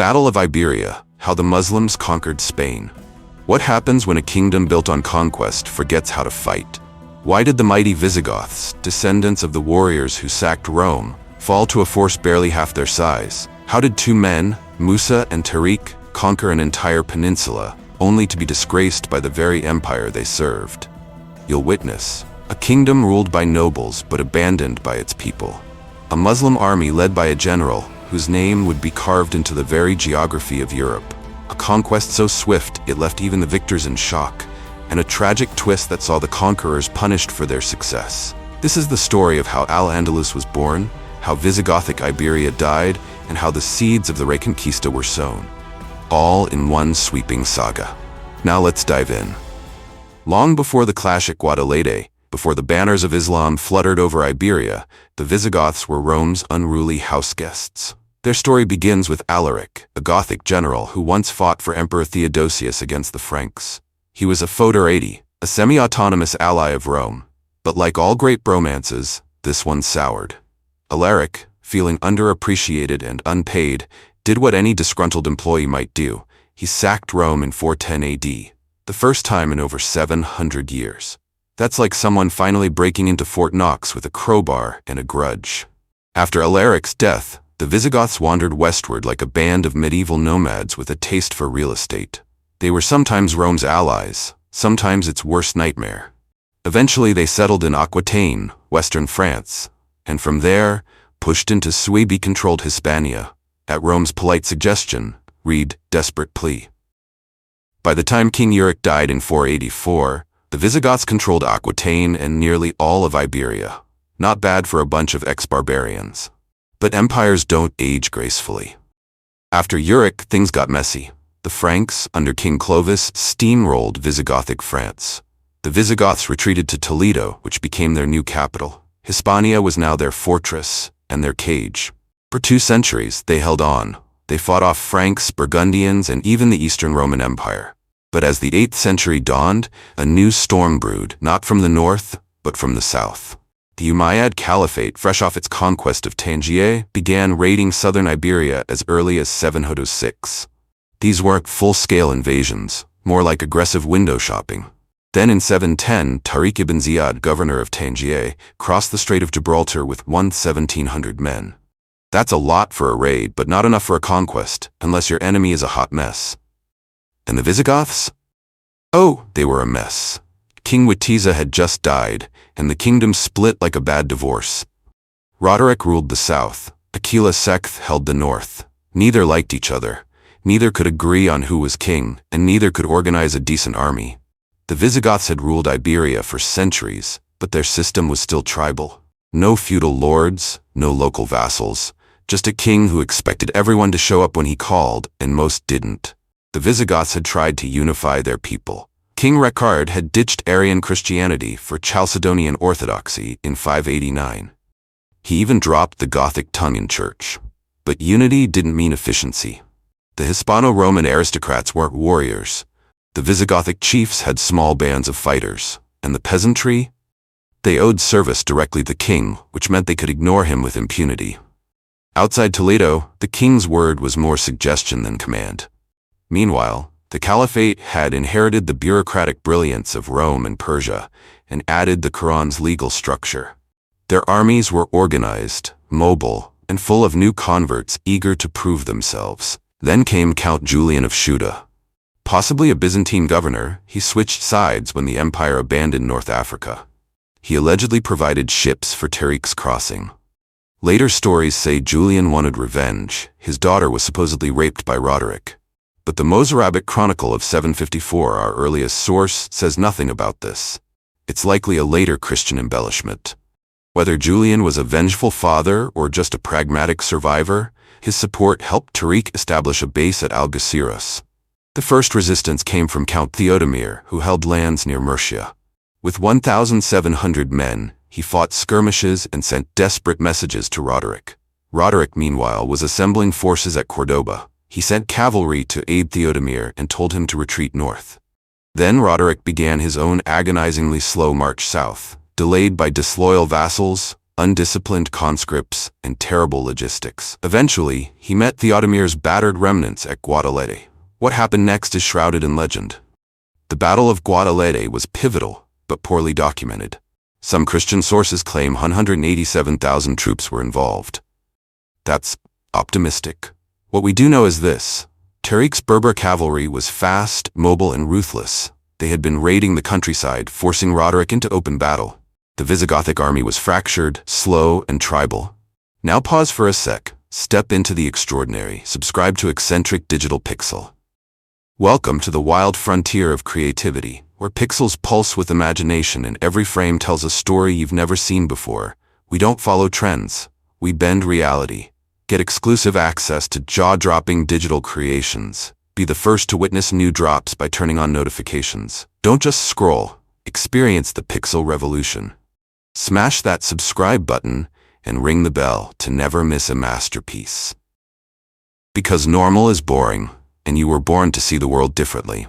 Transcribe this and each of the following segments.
Battle of Iberia, how the Muslims conquered Spain. What happens when a kingdom built on conquest forgets how to fight? Why did the mighty Visigoths, descendants of the warriors who sacked Rome, fall to a force barely half their size? How did two men, Musa and Tariq, conquer an entire peninsula, only to be disgraced by the very empire they served? You'll witness a kingdom ruled by nobles but abandoned by its people. A Muslim army led by a general whose name would be carved into the very geography of Europe. A conquest so swift it left even the victors in shock, and a tragic twist that saw the conquerors punished for their success. This is the story of how Al-Andalus was born, how Visigothic Iberia died, and how the seeds of the Reconquista were sown. All in one sweeping saga. Now let's dive in. Long before the clash at Guadalete, before the banners of Islam fluttered over Iberia, the Visigoths were Rome's unruly houseguests. Their story begins with Alaric, a Gothic general who once fought for Emperor Theodosius against the Franks. He was a foederati, a semi-autonomous ally of Rome. But like all great bromances, this one soured. Alaric, feeling underappreciated and unpaid, did what any disgruntled employee might do. He sacked Rome in 410 AD, the first time in over 700 years. That's like someone finally breaking into Fort Knox with a crowbar and a grudge. After Alaric's death, the Visigoths wandered westward like a band of medieval nomads with a taste for real estate. They were sometimes Rome's allies, sometimes its worst nightmare. Eventually they settled in Aquitaine, western France, and from there, pushed into Suebi-controlled Hispania. At Rome's polite suggestion, read desperate plea. By the time King Alaric died in 484, the Visigoths controlled Aquitaine and nearly all of Iberia. Not bad for a bunch of ex-barbarians. But empires don't age gracefully. After Alaric, things got messy. The Franks, under King Clovis, steamrolled Visigothic France. The Visigoths retreated to Toledo, which became their new capital. Hispania was now their fortress and their cage. For 2 centuries, they held on. They fought off Franks, Burgundians, and even the Eastern Roman Empire. But as the 8th century dawned, a new storm brewed, not from the north, but from the south. The Umayyad Caliphate, fresh off its conquest of Tangier, began raiding southern Iberia as early as 706. These weren't full-scale invasions, more like aggressive window shopping. Then in 710, Tariq ibn Ziyad, governor of Tangier, crossed the Strait of Gibraltar with 1,700 men. That's a lot for a raid, but not enough for a conquest, unless your enemy is a hot mess. And the Visigoths? Oh, they were a mess. King Witiza had just died, and the kingdom split like a bad divorce. Roderick ruled the south, Aquila Sexth held the north. Neither liked each other, neither could agree on who was king, and neither could organize a decent army. The Visigoths had ruled Iberia for centuries, but their system was still tribal. No feudal lords, no local vassals, just a king who expected everyone to show up when he called, and most didn't. The Visigoths had tried to unify their people. King Reccared had ditched Arian Christianity for Chalcedonian Orthodoxy in 589. He even dropped the Gothic tongue in church. But unity didn't mean efficiency. The Hispano-Roman aristocrats weren't warriors. The Visigothic chiefs had small bands of fighters. And the peasantry? They owed service directly to the king, which meant they could ignore him with impunity. Outside Toledo, the king's word was more suggestion than command. Meanwhile, the Caliphate had inherited the bureaucratic brilliance of Rome and Persia and added the Quran's legal structure. Their armies were organized, mobile, and full of new converts eager to prove themselves. Then came Count Julian of Ceuta. Possibly a Byzantine governor, he switched sides when the empire abandoned North Africa. He allegedly provided ships for Tariq's crossing. Later stories say Julian wanted revenge. His daughter was supposedly raped by Roderick. But the Mozarabic Chronicle of 754, our earliest source, says nothing about this. It's likely a later Christian embellishment. Whether Julian was a vengeful father or just a pragmatic survivor, his support helped Tariq establish a base at Algeciras. The first resistance came from Count Theodomir, who held lands near Murcia. With 1,700 men, he fought skirmishes and sent desperate messages to Roderick. Roderick, meanwhile, was assembling forces at Cordoba. He sent cavalry to aid Theodomir and told him to retreat north. Then Roderick began his own agonizingly slow march south, delayed by disloyal vassals, undisciplined conscripts, and terrible logistics. Eventually, he met Theodomir's battered remnants at Guadalete. What happened next is shrouded in legend. The Battle of Guadalete was pivotal, but poorly documented. Some Christian sources claim 187,000 troops were involved. That's optimistic. What we do know is this. Tariq's Berber cavalry was fast, mobile, and ruthless. They had been raiding the countryside, forcing Roderick into open battle. The Visigothic army was fractured, slow, and tribal. Now pause for a sec. Step into the extraordinary. Subscribe to Eccentric Digital Pixel. Welcome to the wild frontier of creativity, where pixels pulse with imagination and every frame tells a story you've never seen before. We don't follow trends. We bend reality. Get exclusive access to jaw-dropping digital creations. Be the first to witness new drops by turning on notifications. Don't just scroll. Experience the pixel revolution. Smash that subscribe button and ring the bell to never miss a masterpiece. Because normal is boring, and you were born to see the world differently.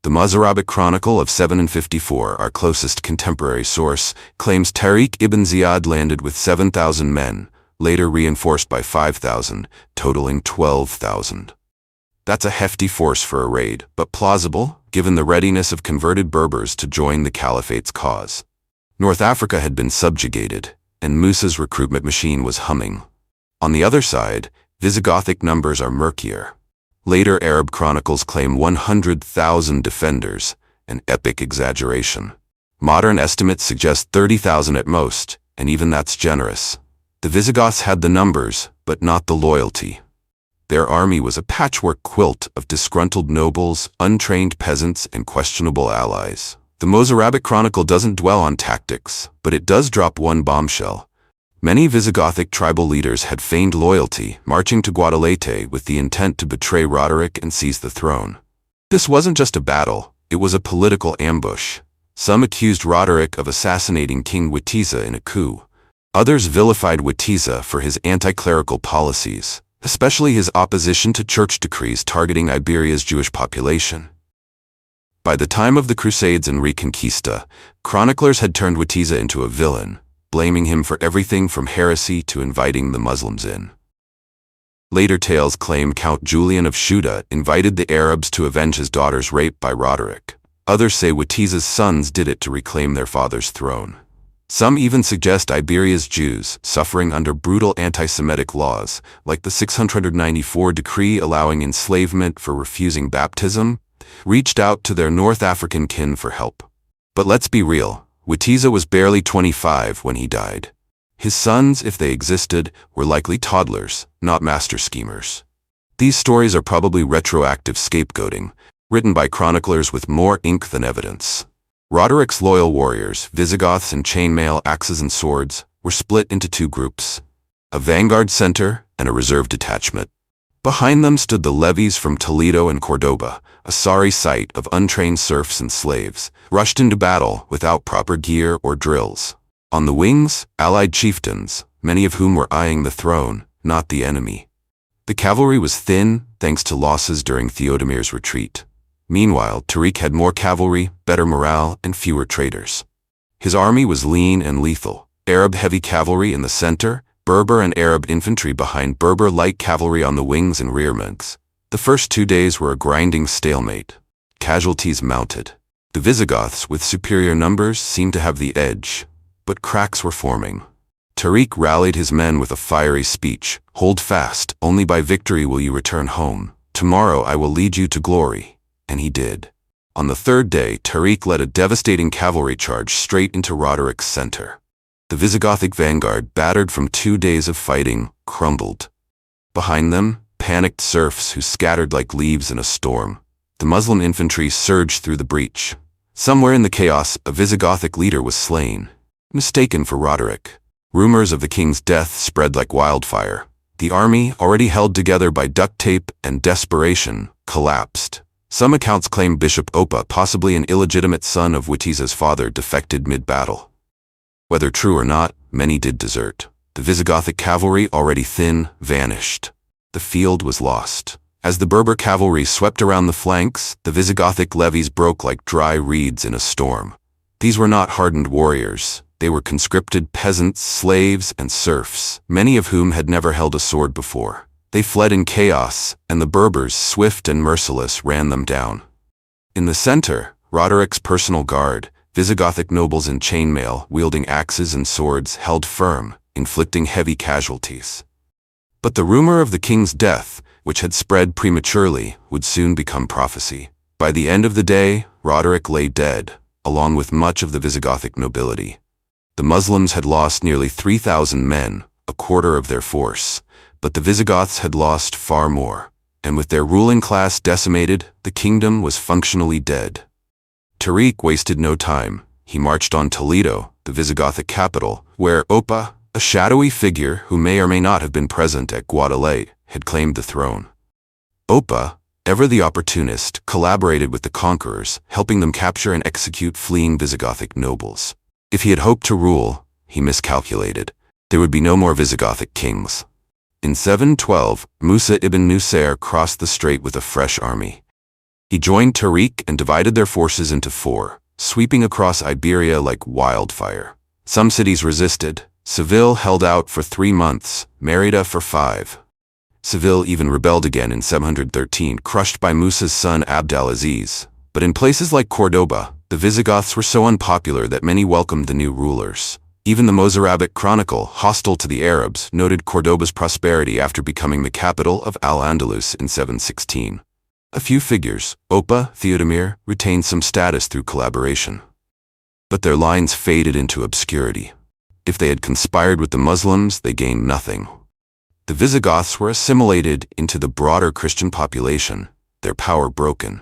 The Mozarabic Chronicle of 754, our closest contemporary source, claims Tariq ibn Ziyad landed with 7,000 men, later reinforced by 5,000, totaling 12,000. That's a hefty force for a raid, but plausible, given the readiness of converted Berbers to join the Caliphate's cause. North Africa had been subjugated, and Musa's recruitment machine was humming. On the other side, Visigothic numbers are murkier. Later Arab chronicles claim 100,000 defenders, an epic exaggeration. Modern estimates suggest 30,000 at most, and even that's generous. The Visigoths had the numbers, but not the loyalty. Their army was a patchwork quilt of disgruntled nobles, untrained peasants, and questionable allies. The Mozarabic Chronicle doesn't dwell on tactics, but it does drop one bombshell. Many Visigothic tribal leaders had feigned loyalty, marching to Guadalete with the intent to betray Roderick and seize the throne. This wasn't just a battle, it was a political ambush. Some accused Roderick of assassinating King Witiza in a coup. Others vilified Witiza for his anti-clerical policies, especially his opposition to church decrees targeting Iberia's Jewish population. By the time of the Crusades and Reconquista, chroniclers had turned Witiza into a villain, blaming him for everything from heresy to inviting the Muslims in. Later tales claim Count Julian of Ceuta invited the Arabs to avenge his daughter's rape by Roderick. Others say Witiza's sons did it to reclaim their father's throne. Some even suggest Iberia's Jews, suffering under brutal anti-Semitic laws, like the 694 decree allowing enslavement for refusing baptism, reached out to their North African kin for help. But let's be real, Witiza was barely 25 when he died. His sons, if they existed, were likely toddlers, not master schemers. These stories are probably retroactive scapegoating, written by chroniclers with more ink than evidence. Roderick's loyal warriors, Visigoths in chainmail, axes and swords, were split into two groups, a vanguard center and a reserve detachment. Behind them stood the levies from Toledo and Cordoba, a sorry sight of untrained serfs and slaves, rushed into battle without proper gear or drills. On the wings, allied chieftains, many of whom were eyeing the throne, not the enemy. The cavalry was thin, thanks to losses during Theodomir's retreat. Meanwhile, Tariq had more cavalry, better morale, and fewer traitors. His army was lean and lethal. Arab heavy cavalry in the center, Berber and Arab infantry behind Berber light cavalry on the wings and rearments. The first 2 days were a grinding stalemate. Casualties mounted. The Visigoths, with superior numbers, seemed to have the edge, but cracks were forming. Tariq rallied his men with a fiery speech. "Hold fast, only by victory will you return home. Tomorrow I will lead you to glory." And he did. On the third day, Tariq led a devastating cavalry charge straight into Roderick's center. The Visigothic vanguard, battered from 2 days of fighting, crumbled. Behind them, panicked serfs who scattered like leaves in a storm. The Muslim infantry surged through the breach. Somewhere in the chaos, a Visigothic leader was slain, mistaken for Roderick. Rumors of the king's death spread like wildfire. The army, already held together by duct tape and desperation, collapsed. Some accounts claim Bishop Opa, possibly an illegitimate son of Witiza's father, defected mid-battle. Whether true or not, many did desert. The Visigothic cavalry, already thin, vanished. The field was lost. As the Berber cavalry swept around the flanks, the Visigothic levies broke like dry reeds in a storm. These were not hardened warriors. They were conscripted peasants, slaves, and serfs, many of whom had never held a sword before. They fled in chaos, and the Berbers, swift and merciless, ran them down. In the center, Roderic's personal guard, Visigothic nobles in chainmail, wielding axes and swords, held firm, inflicting heavy casualties. But the rumor of the king's death, which had spread prematurely, would soon become prophecy. By the end of the day, Roderic lay dead, along with much of the Visigothic nobility. The Muslims had lost nearly 3,000 men, a quarter of their force, but the Visigoths had lost far more, and with their ruling class decimated, the kingdom was functionally dead. Tariq wasted no time. He marched on Toledo, the Visigothic capital, where Oppa, a shadowy figure who may or may not have been present at Guadalete, had claimed the throne. Oppa, ever the opportunist, collaborated with the conquerors, helping them capture and execute fleeing Visigothic nobles. If he had hoped to rule, he miscalculated. There would be no more Visigothic kings. In 712, Musa ibn Nusair crossed the strait with a fresh army. He joined Tariq and divided their forces into four, sweeping across Iberia like wildfire. Some cities resisted. Seville held out for 3 months, Merida for 5. Seville even rebelled again in 713, crushed by Musa's son Abdelaziz. But in places like Cordoba, the Visigoths were so unpopular that many welcomed the new rulers. Even the Mozarabic Chronicle, hostile to the Arabs, noted Cordoba's prosperity after becoming the capital of Al-Andalus in 716. A few figures, Oppa, Theodemir, retained some status through collaboration. But their lines faded into obscurity. If they had conspired with the Muslims, they gained nothing. The Visigoths were assimilated into the broader Christian population, their power broken.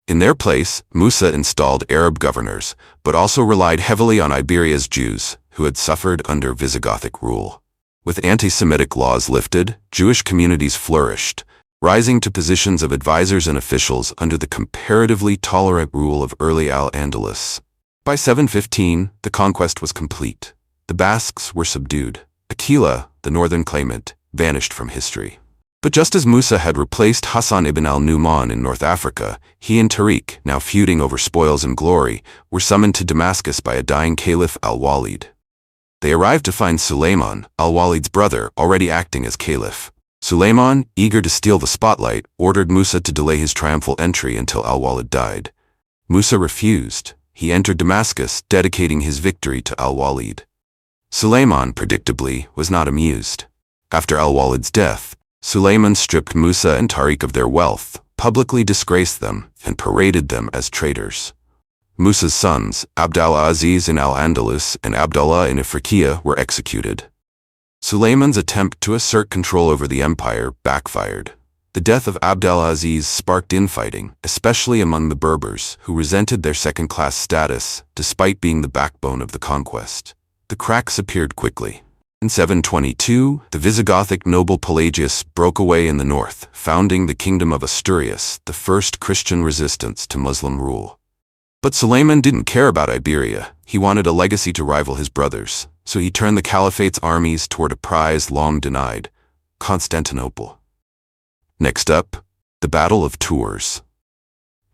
In their place, Musa installed Arab governors, but also relied heavily on Iberia's Jews, who had suffered under Visigothic rule. With anti-Semitic laws lifted, Jewish communities flourished, rising to positions of advisors and officials under the comparatively tolerant rule of early Al-Andalus. By 715, the conquest was complete. The Basques were subdued. Attila, the northern claimant, vanished from history. But just as Musa had replaced Hassan ibn al-Nu'man in North Africa, he and Tariq, now feuding over spoils and glory, were summoned to Damascus by a dying caliph Al-Walid. They arrived to find Sulayman, Al-Walid's brother, already acting as caliph. Sulayman, eager to steal the spotlight, ordered Musa to delay his triumphal entry until Al-Walid died. Musa refused. He entered Damascus, dedicating his victory to Al-Walid. Sulayman, predictably, was not amused. After Al-Walid's death, Sulayman stripped Musa and Tariq of their wealth, publicly disgraced them, and paraded them as traitors. Musa's sons, Abdelaziz in Al-Andalus and Abdullah in Ifriqiya, were executed. Sulayman's attempt to assert control over the empire backfired. The death of Abdelaziz sparked infighting, especially among the Berbers, who resented their second-class status, despite being the backbone of the conquest. The cracks appeared quickly. In 722, the Visigothic noble Pelagius broke away in the north, founding the Kingdom of Asturias, the first Christian resistance to Muslim rule. But Sulayman didn't care about Iberia. He wanted a legacy to rival his brothers, so he turned the Caliphate's armies toward a prize long denied, Constantinople. Next up, the Battle of Tours.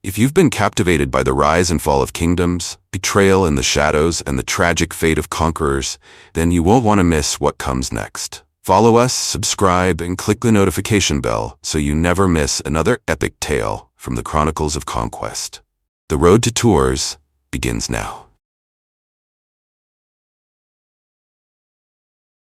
If you've been captivated by the rise and fall of kingdoms, betrayal in the shadows, and the tragic fate of conquerors, then you won't want to miss what comes next. Follow us, subscribe, and click the notification bell so you never miss another epic tale from the Chronicles of Conquest. The road to Tours begins now.